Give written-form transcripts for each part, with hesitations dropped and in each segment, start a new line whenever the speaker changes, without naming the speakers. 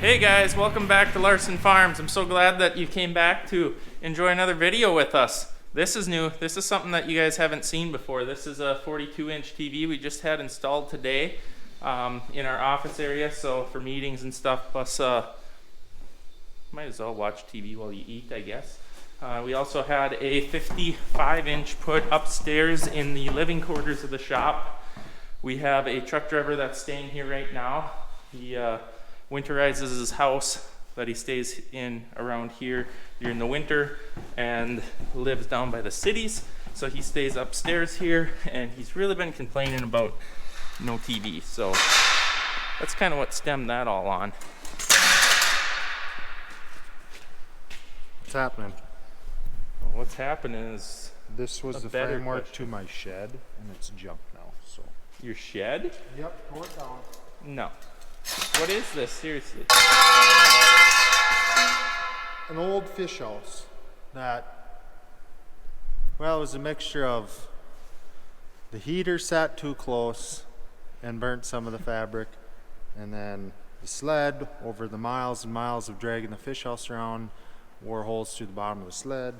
Hey guys, welcome back to Larson Farms. I'm so glad that you came back to enjoy another video with us. This is new. This is something that you guys haven't seen before. This is a 42-inch TV we just had installed today in our office area. So for meetings and stuff, plus might as well watch TV while you eat, I guess. We also had a 55-inch put upstairs in the living quarters of the shop. We have a truck driver that's staying here right now. He winterizes his house that he stays in around here during the winter and lives down by the cities. So he stays upstairs here, and he's really been complaining about no TV. So that's kind of what stemmed that all on.
What's happening?
Well, what's happening is
this was the framework to my shed, and it's junk now. So
your shed?
Yep, tore it down.
No. What is this? Seriously?
An old fish house that, well, it was a mixture of the heater sat too close and burnt some of the fabric, and then the sled, over the miles and miles of dragging the fish house around, wore holes through the bottom of the sled,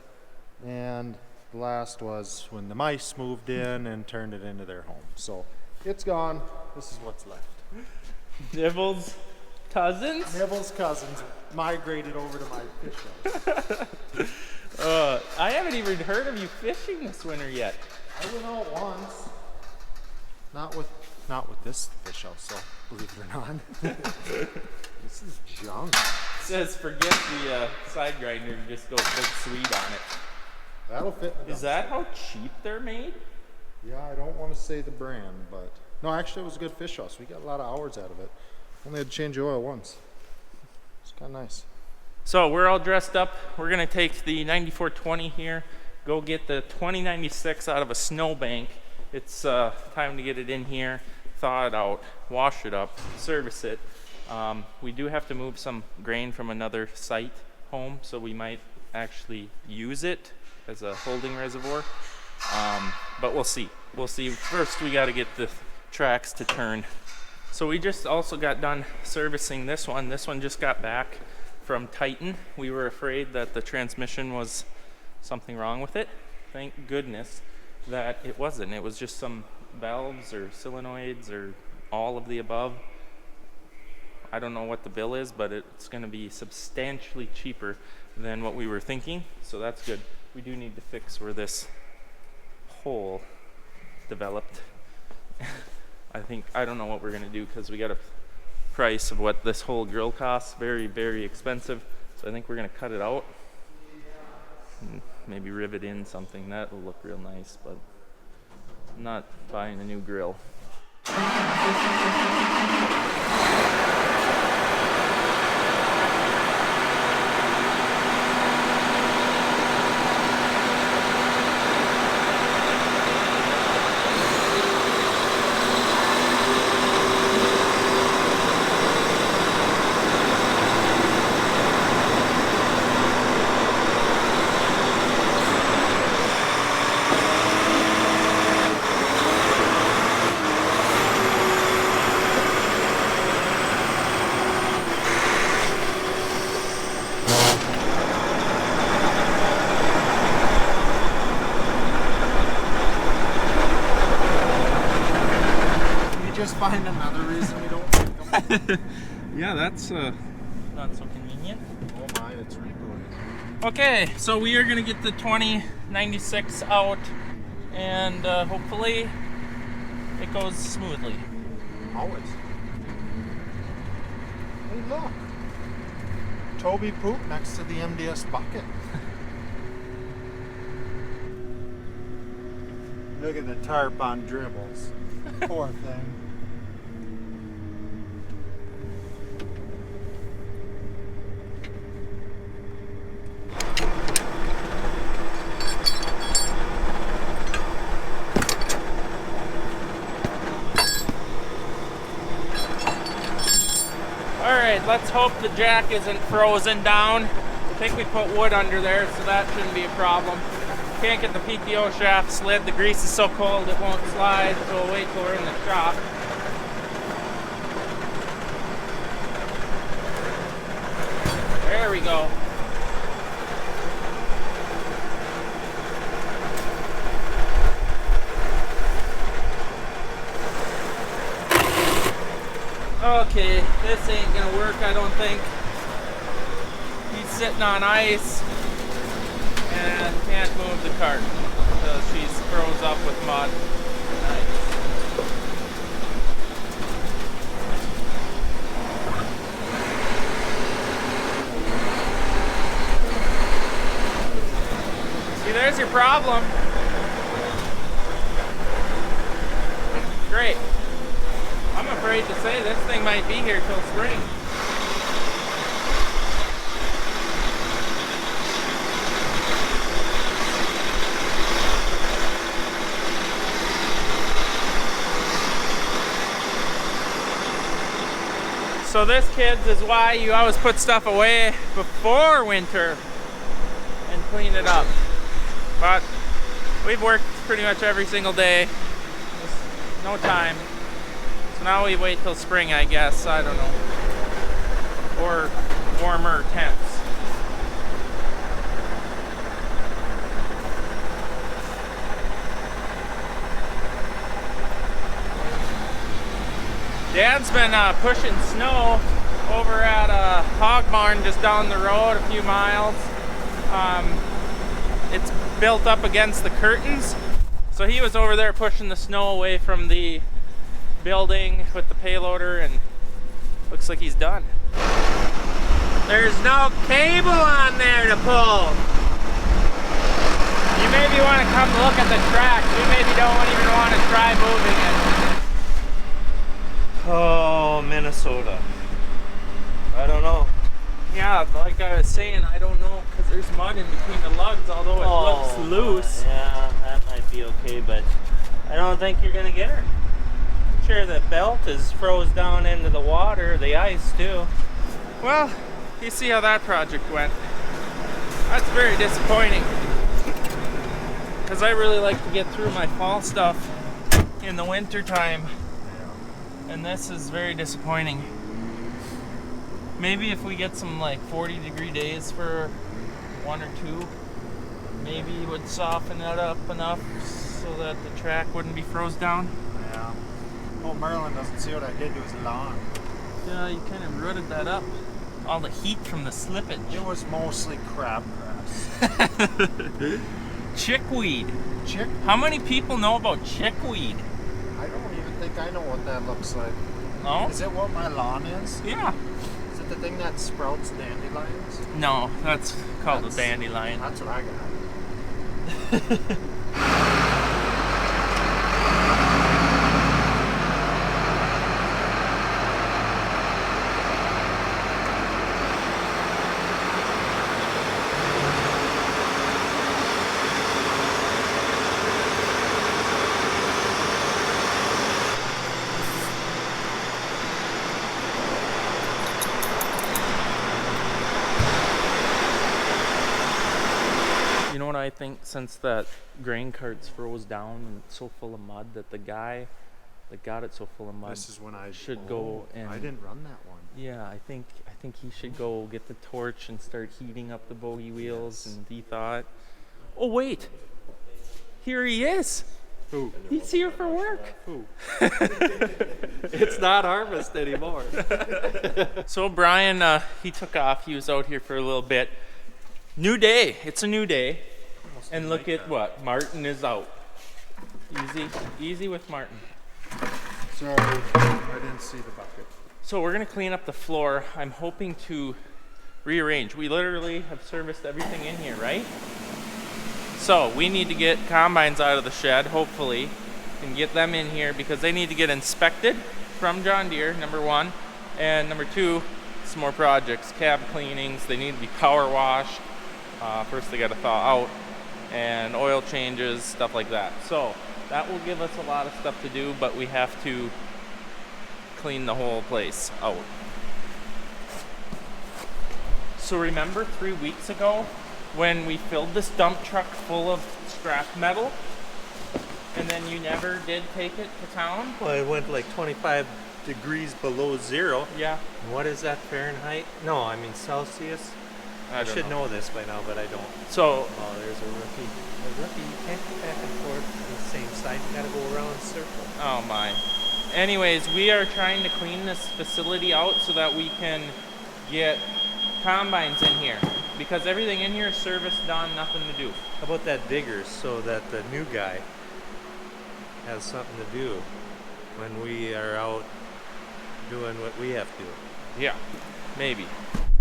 and the last was when the mice moved in and turned it into their home. So it's gone. This is what's left.
Nibbles' cousins?
Nibbles' cousins migrated over to my fish house.
I haven't even heard of you fishing this winter yet.
I went out once. Not with this fish house, so believe it or not. This is junk.
It says forget the side grinder and just go big Swede on it.
That'll fit in the
Is that how cheap they're made?
Yeah, I don't want to say the brand, but no, actually it was a good fish house. We got a lot of hours out of it. Only had to change the oil once. It's kind of nice.
So we're all dressed up. We're gonna take the 9420 here, go get the 2096 out of a snowbank. It's time to get it in here, thaw it out, wash it up, service it. We do have to move some grain from another site home, so we might actually use it as a holding reservoir. But we'll see. We'll see. First, we got to get the tracks to turn. So we just also got done servicing this one. This one just got back from Titan. We were afraid that the transmission was something wrong with it. Thank goodness that it wasn't. It was just some valves or solenoids or all of the above. I don't know what the bill is, but it's going to be substantially cheaper than what we were thinking. So that's good. We do need to fix where this hole developed. I don't know what we're gonna do because we got a price of what this whole grill costs. Very, very expensive. So I think we're gonna cut it out and maybe rivet in something. That will look real nice, but I'm not buying a new grill.
Just find another reason we don't make them.
Yeah, that's not so convenient.
Oh my, it's rebooting.
Okay, so we are gonna get the 2096 out, and hopefully it goes smoothly.
Always. Hey, look. Toby poop next to the MDS bucket. Look at the tarp on dribbles. Poor thing.
Alright, let's hope the jack isn't frozen down. I think we put wood under there, so that shouldn't be a problem. Can't get the PTO shaft slid. The grease is so cold it won't slide, so we'll wait till we're in the shop. we go. Okay, this ain't gonna work, I don't think. He's sitting on ice and can't move the cart because she's froze up with mud and ice. See, there's your problem. Great. I'm afraid to say this thing might be here till spring. So this, kids, is why you always put stuff away before winter and clean it up. But we've worked pretty much every single day. Just no time. So now we wait till spring, I guess. I don't know. Or warmer temps. Dad's been pushing snow over at a hog barn just down the road a few miles. It's built up against the curtains. So he was over there pushing the snow away from the building with the payloader, and looks like he's done. There's no cable on there to pull. You maybe want to come look at the track. You maybe don't even want to try moving it.
Oh, Minnesota. I don't know.
Yeah, like I was saying, I don't know, because there's mud in between the lugs, although it looks loose.
Yeah, that might be okay, but I don't think you're gonna get her. Sure, the belt is froze down into the water, the ice too.
Well, you see how that project went. That's very disappointing, because I really like to get through my fall stuff in the winter time, and this is very disappointing. Maybe if we get some like 40-degree days for 1 or 2, maybe it would soften it up enough so that the track wouldn't be froze down.
Yeah. Oh, Merlin doesn't see what I did to his lawn.
Yeah, you kind of rooted that up. All the heat from the slippage.
It was mostly crabgrass.
Chickweed.
Chick?
How many people know about chickweed?
I don't even think I know what that looks like.
No?
Is it what my lawn is?
Yeah.
Is it the thing that sprouts dandelions?
No, that's called a dandelion.
That's what I got.
You know what I think, since that grain cart's froze down and it's so full of mud, that the guy that got it so full of mud
This is when I
should go and...
I didn't run that one.
Yeah, I think he should go get the torch and start heating up the bogey wheels. And he thought, oh wait, here he is.
Who?
He's here for work.
Who?
It's not harvest anymore.
So Brian, he took off. He was out here for a little bit. New day. It's a new day. And look at what? Martin is out. Easy with Martin.
Sorry, I didn't see the bucket.
So we're gonna clean up the floor. I'm hoping to rearrange. We literally have serviced everything in here, right? So we need to get combines out of the shed, hopefully, and get them in here because they need to get inspected from John Deere, number 1. And number 2, some more projects, cab cleanings. They need to be power washed. First they gotta thaw out, and oil changes, stuff like that. So that will give us a lot of stuff to do, but we have to clean the whole place out. So remember 3 weeks ago when we filled this dump truck full of scrap metal and then you never did take it to town?
Well, it went like 25 degrees below zero.
Yeah.
What is that, Fahrenheit? No, I mean Celsius. I should know this by now, but I don't.
So
Oh, there's a rookie. A rookie, you can't go back and forth on the same side. You gotta go around in a circle.
oh my. Anyways, we are trying to clean this facility out so that we can get combines in here, because everything in here is service done, nothing to do.
How about that digger so that the new guy has something to do when we are out doing what we have to do?
Yeah, maybe.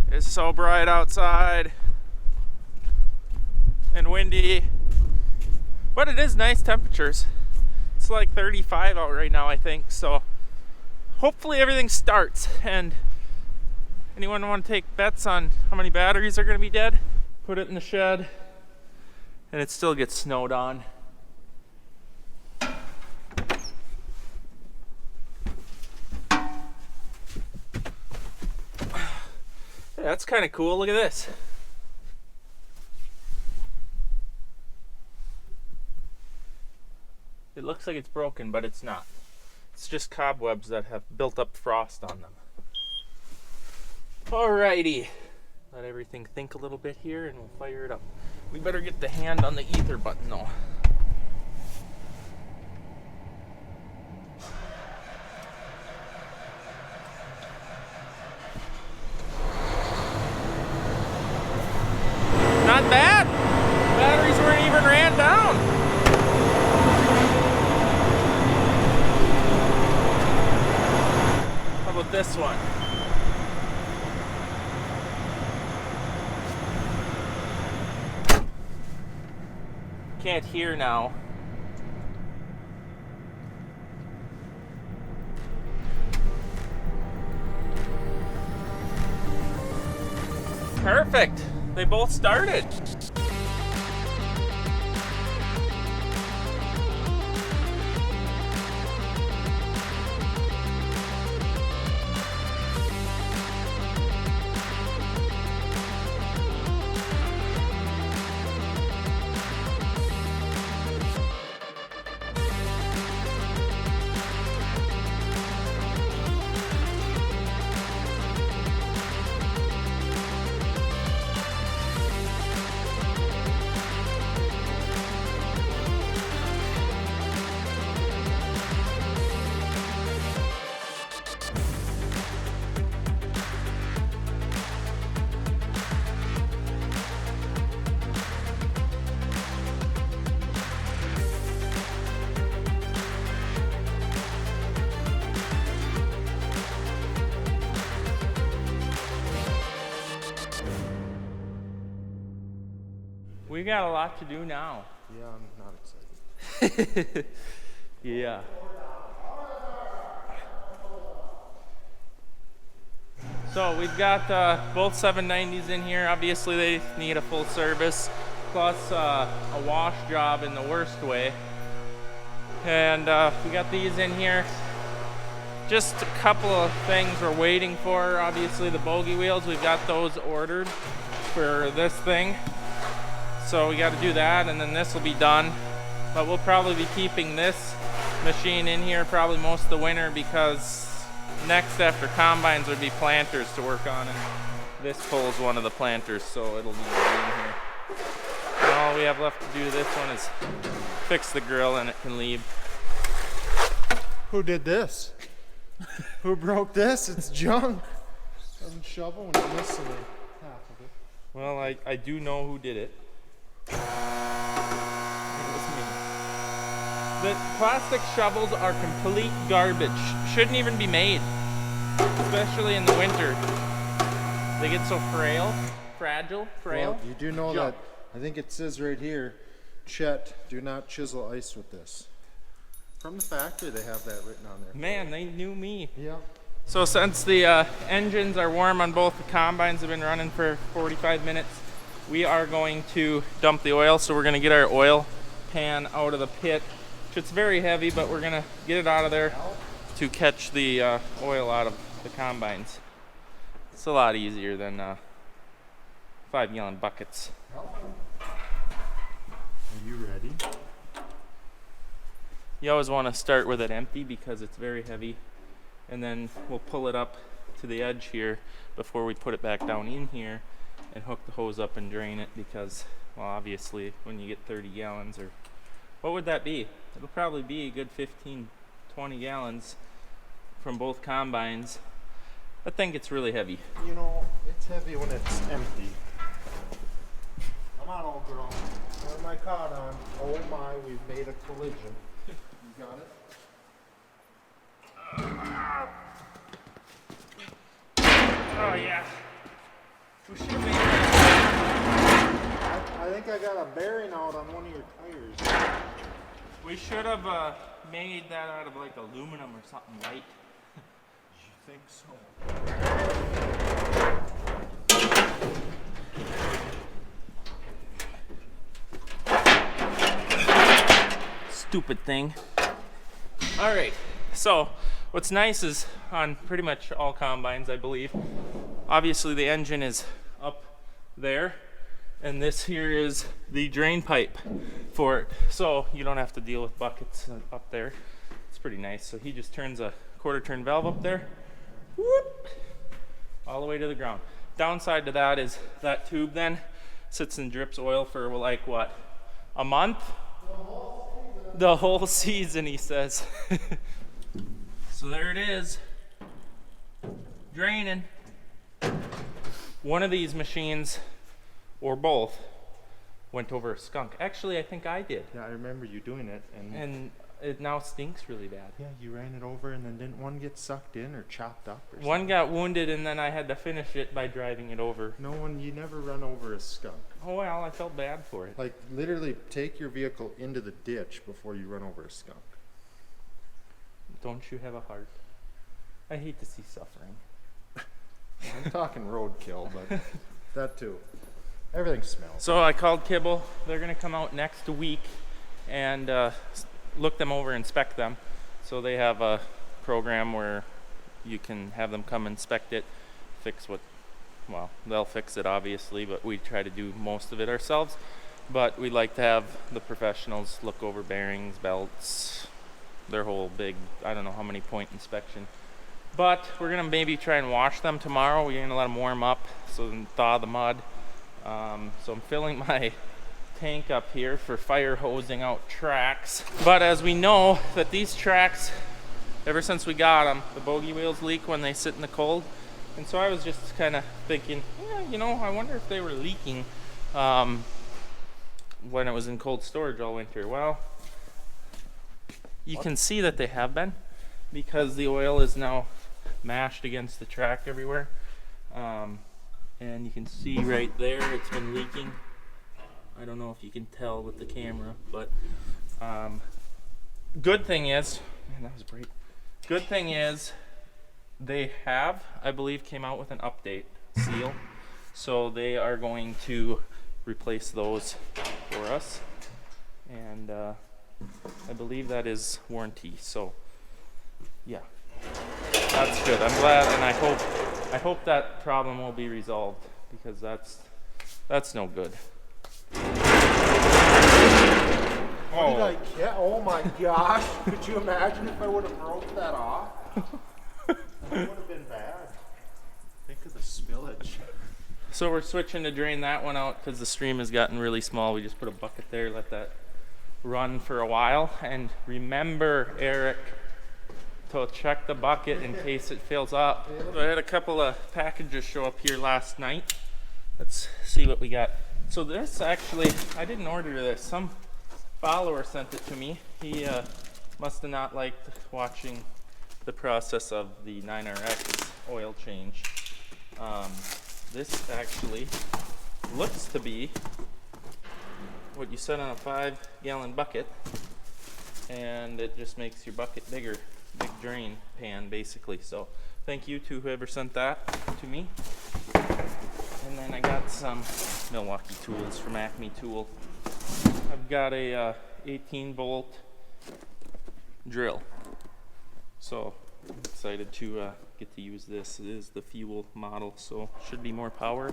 It's so bright outside and windy, but it is nice temperatures. It's like 35 out right now, I think, so hopefully everything starts. And anyone want to take bets on how many batteries are going to be dead? Put it in the shed, and it still gets snowed on. That's kind of cool. Look at this. It looks like it's broken, but it's not. It's just cobwebs that have built up frost on them. Alrighty. Let everything think a little bit here and we'll fire it up. We better get the hand on the ether button though. Not bad. Batteries weren't even ran down. How about this one? Can't hear now. Perfect. They both started. We got a lot to do now.
Yeah, I'm not excited.
Yeah. So we've got both 790s in here. Obviously they need a full service, plus a wash job in the worst way. And we got these in here. Just a couple of things we're waiting for. Obviously the bogey wheels, we've got those ordered for this thing. So we got to do that, and then this will be done. But we'll probably be keeping this machine in here probably most of the winter, because next after combines would be planters to work on, and this pulls one of the planters, so it'll need to be in here. And all we have left to do to this one is fix the grill and it can leave.
Who did this? Who broke this? It's junk. Doesn't shovel when you're missing half of it.
Well, I do know who did it. It was me. The plastic shovels are complete garbage. Shouldn't even be made, especially in the winter. They get so frail.
Well, you do know that, I think it says right here, Chet, do not chisel ice with this. From the factory they have that written on there.
Man, they knew me.
Yeah.
So since the engines are warm on both the combines, have been running for 45 minutes, we are going to dump the oil. So we're going to get our oil pan out of the pit. It's very heavy, but we're going to get it out of there to catch the oil out of the combines. It's a lot easier than 5-gallon buckets.
Are you ready?
You always want to start with it empty because it's very heavy, and then we'll pull it up to the edge here before we put it back down in here, and hook the hose up and drain it because, well, obviously when you get 30 gallons, or what would that be? It'll probably be a good 15, 20 gallons from both combines. That thing gets really heavy.
You know, it's heavy when it's empty. Come on, old girl. Turn my cot on. Oh my, we've made a collision. You got it?
Oh yeah. We should have made
I think I got a bearing out on one of your tires.
We should have made that out of like aluminum or something light.
You think so?
Stupid thing. All right, so what's nice is on pretty much all combines, I believe, obviously the engine is up there, and this here is the drain pipe for it, so you don't have to deal with buckets up there. It's pretty nice. So he just turns a quarter turn valve up there, whoop, all the way to the ground. Downside to that is that tube then sits and drips oil for like what, a month? The whole season, he says. So there it is, draining. One of these machines, or both, went over a skunk. Actually, I think I did.
Yeah, I remember you doing it, and
it now stinks really bad.
yeah, you ran it over, and then didn't one get sucked in or chopped up or something?
One got wounded, and then I had to finish it by driving it over.
No one, you never run over a skunk.
Oh well, I felt bad for it.
Like, literally take your vehicle into the ditch before you run over a skunk.
Don't you have a heart? I hate to see suffering.
I'm talking roadkill, but that too. Everything smells.
So I called Kibble. They're gonna come out next week and look them over, inspect them. So they have a program where you can have them come inspect it, fix what, well, they'll fix it obviously, but we try to do most of it ourselves. But we like to have the professionals look over bearings, belts, their whole big, I don't know how many point inspection. But we're gonna maybe try and wash them tomorrow. We're gonna let them warm up so then thaw the mud. So I'm filling my tank up here for fire hosing out tracks. But as we know that these tracks, ever since we got them, the bogey wheels leak when they sit in the cold. And so I was just kind of thinking, yeah, you know, I wonder if they were leaking when it was in cold storage all winter. Well, you can see that they have been, because the oil is now mashed against the track everywhere. And you can see right there it's been leaking. I don't know if you can tell with the camera, but good thing is, man, that was bright. Good thing is they have, I believe, came out with an update seal. So they are going to replace those for us. And I believe that is warranty. So yeah, that's good. I'm glad, and I hope that problem will be resolved, because that's no good.
Oh my gosh! Could you imagine if I would have broke that off? That would have been bad. Think of the spillage.
So we're switching to drain that one out because the stream has gotten really small. We just put a bucket there, let that run for a while. And remember, Eric, to check the bucket in case it fills up. So I had a couple of packages show up here last night. Let's see what we got. So this actually, I didn't order this. Some follower sent it to me. He must have not liked watching the process of the 9RX oil change. This actually looks to be what you set on a 5-gallon bucket, and it just makes your bucket bigger, big drain pan basically. So thank you to whoever sent that to me. And then I got some Milwaukee tools from Acme Tool. I've got a 18-volt drill, so I'm excited to get to use this. It is the fuel model, so should be more power,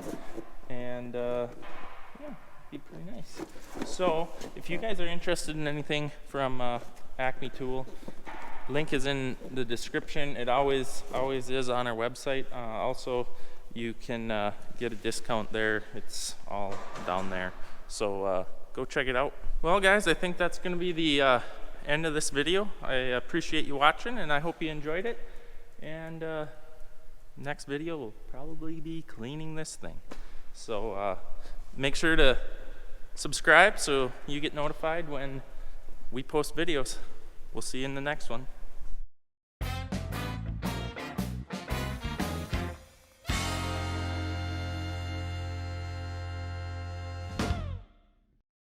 and yeah, be pretty nice. So if you guys are interested in anything from Acme Tool, link is in the description. It always is on our website. Also, you can get a discount there. It's all down there. So go check it out. Well, guys, I think that's going to be the end of this video. I appreciate you watching, and I hope you enjoyed it. And next video will probably be cleaning this thing. So make sure to subscribe so you get notified when we post videos. We'll see you in the next one.